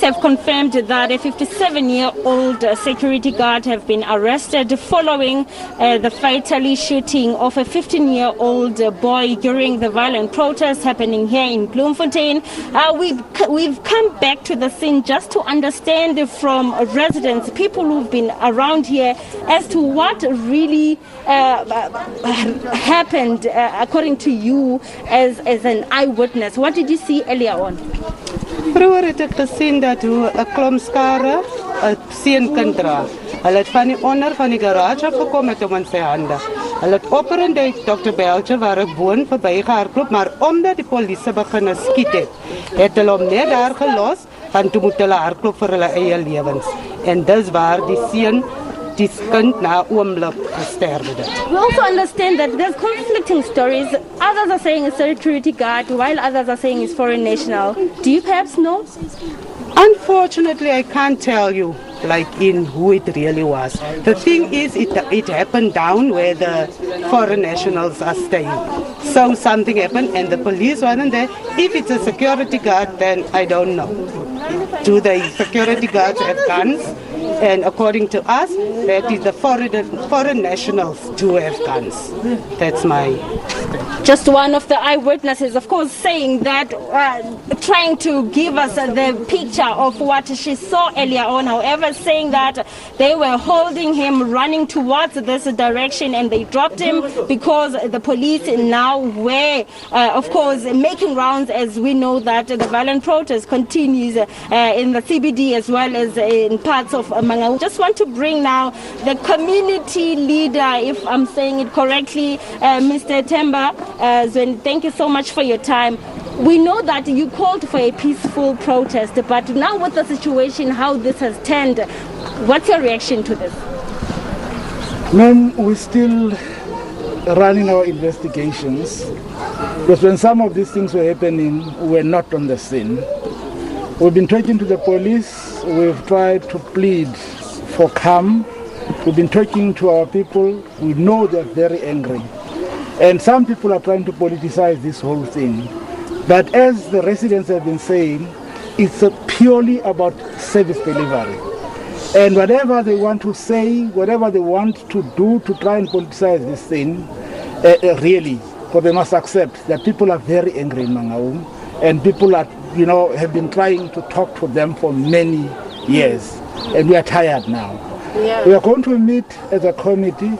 police have confirmed that a 57-year-old security guard have been arrested following the fatal shooting of a 15-year-old boy during the violent protest happening here in Bloemfontein. We've come back to the scene just to understand from residents, people who've been around here, as to what really happened according to you as an eyewitness. What did you see earlier on? Vroeger het ek gesien dat hoe 'n klomp skare 'n seun kan dra. Hulle het van die onder van die garage afgekom met hom in sy hande. Hulle het opperende Dr. Belcher waar ek woon verbygehardloop, maar omdat die polisie begin skiet het hulle hom net daar gelos, want toe moet hulle hardloop vir hulle eie lewens. En dis waar die seun die kind na oomblik gesterf het. We also understand that there's conflicting stories. Others are saying a security guard, while others are saying it's foreign national. Do you perhaps know? Unfortunately, I can't tell you like in who it really was. The thing is, it happened down where the foreign nationals are staying. So something happened and the police wasn't there. If it's a security guard, then I don't know. Do the security guards have guns? And according to us, that is the foreign nationals do have guns. That's my... Just one of the eyewitnesses, of course, saying that, trying to give us the picture of what she saw earlier on. However, saying that they were holding him, running towards this direction, and they dropped him because the police now were, of course, making rounds, as we know that the violent protest continues in the CBD as well as in parts of Mangaung. Just want to bring now the community leader, if I'm saying it correctly, Mr. Temba. Thank you so much for your time. We know that you called for a peaceful protest, but now with the situation, how this has turned, what's your reaction to this? Ma'am, we're still running our investigations because when some of these things were happening, we were not on the scene. We've been talking to the police, we've tried to plead for calm, we've been talking to our people, we know they're very angry. And some people are trying to politicize this whole thing. But as the residents have been saying, it's purely about service delivery. And whatever they want to say, whatever they want to do to try and politicize this thing, really, but they must accept that people are very angry in Mangaung, and people are, have been trying to talk to them for many years, and we are tired now. Yeah. We are going to meet as a committee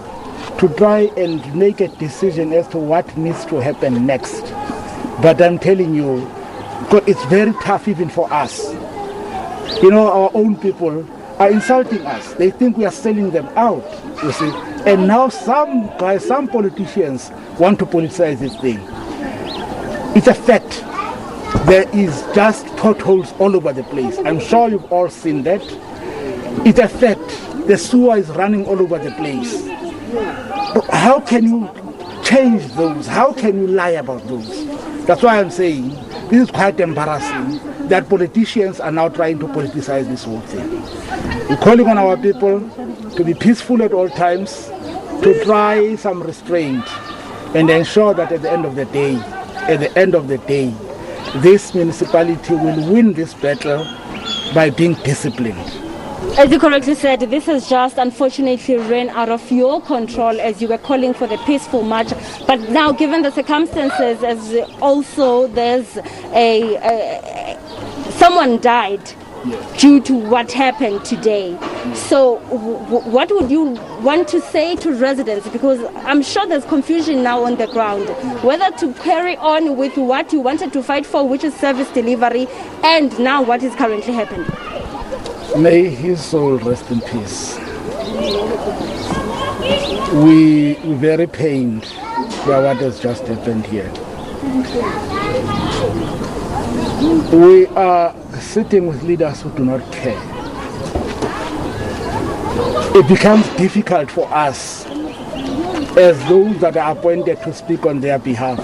to try and make a decision as to what needs to happen next. But I'm telling you, it's very tough even for us. Our own people are insulting us. They think we are selling them out, you see. And now some politicians want to politicize this thing. It's a fact. There is just potholes all over the place. I'm sure you've all seen that. It's a fact. The sewer is running all over the place. But how can you change those? How can you lie about those? That's why I'm saying this is quite embarrassing that politicians are now trying to politicize this whole thing. We're calling on our people to be peaceful at all times, to try some restraint, and ensure that at the end of the day, this municipality will win this battle by being disciplined. As you correctly said, this has just unfortunately ran out of your control as you were calling for the peaceful march. But now, given the circumstances, as also there's someone died due to what happened today. So what would you want to say to residents? Because I'm sure there's confusion now on the ground, whether to carry on with what you wanted to fight for, which is service delivery, and now what is currently happening. May his soul rest in peace. We're very pained by what has just happened here. We are sitting with leaders who do not care. It becomes difficult for us as those that are appointed to speak on their behalf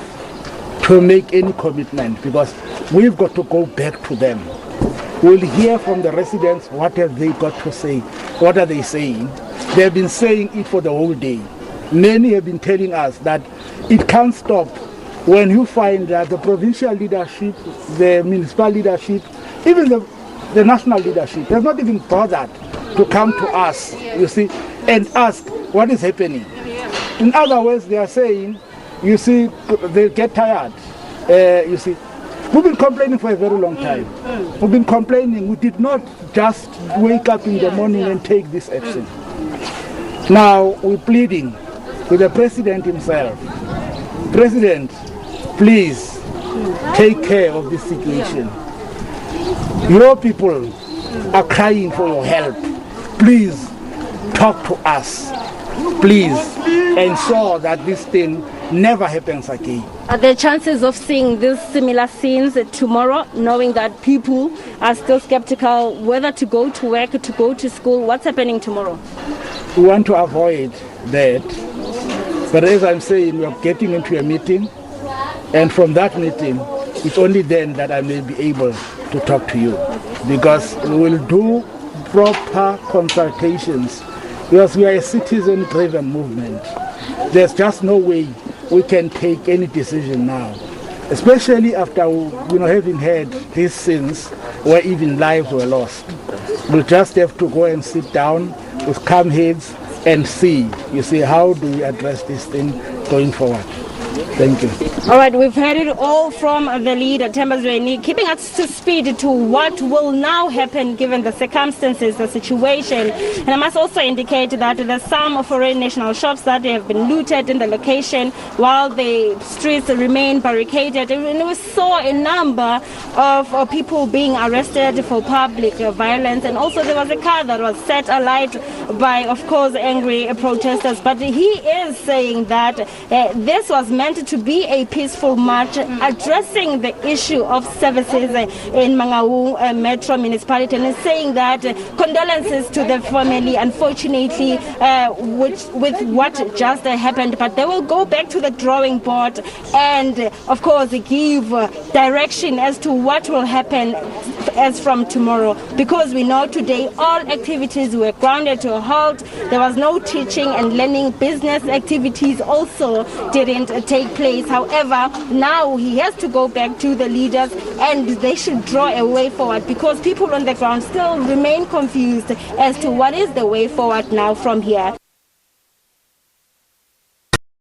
to make any commitment, because we've got to go back to them. We'll hear from the residents what have they got to say, what are they saying. They've been saying it for the whole day. Many have been telling us that it can't stop when you find that the provincial leadership, the municipal leadership, even the national leadership has not even bothered to come to us, you see, and ask what is happening. In other words, they are saying, you see, they get tired. You see, we've been complaining for a very long time. We've been complaining. We did not just wake up in the morning and take this action. Now we're pleading with the president himself. President, please take care of this situation. Your people are crying for your help. Please talk to us. Please ensure that this thing never happens again. Are there chances of seeing these similar scenes tomorrow, knowing that people are still skeptical whether to go to work, to go to school? What's happening tomorrow? We want to avoid that. But as I'm saying, we are getting into a meeting, and from that meeting, it's only then that I may be able to talk to you, because we will do proper consultations, because we are a citizen-driven movement. There's just no way we can take any decision now, especially after having had these scenes where even lives were lost. We'll just have to go and sit down with calm heads and see, how do we address this thing going forward. Thank you. All right, we've heard it all from the leader, Themba Zweni, keeping us to speed to what will now happen given the circumstances, the situation. And I must also indicate that there's some foreign national shops that have been looted in the location while the streets remain barricaded. And we saw a number of people being arrested for public violence. And also there was a car that was set alight by, of course, angry protesters. But he is saying that this was meant to be a peaceful march addressing the issue of services in Mangaung Metro municipality, and is saying that condolences to the family, unfortunately, with what just happened, but they will go back to the drawing board and, of course, give direction as to what will happen as from tomorrow, because we know today all activities were grounded to a halt. There was no teaching and learning. Business activities also didn't take place. However, now he has to go back to the leaders and they should draw a way forward, because people on the ground still remain confused as to what is the way forward now from here.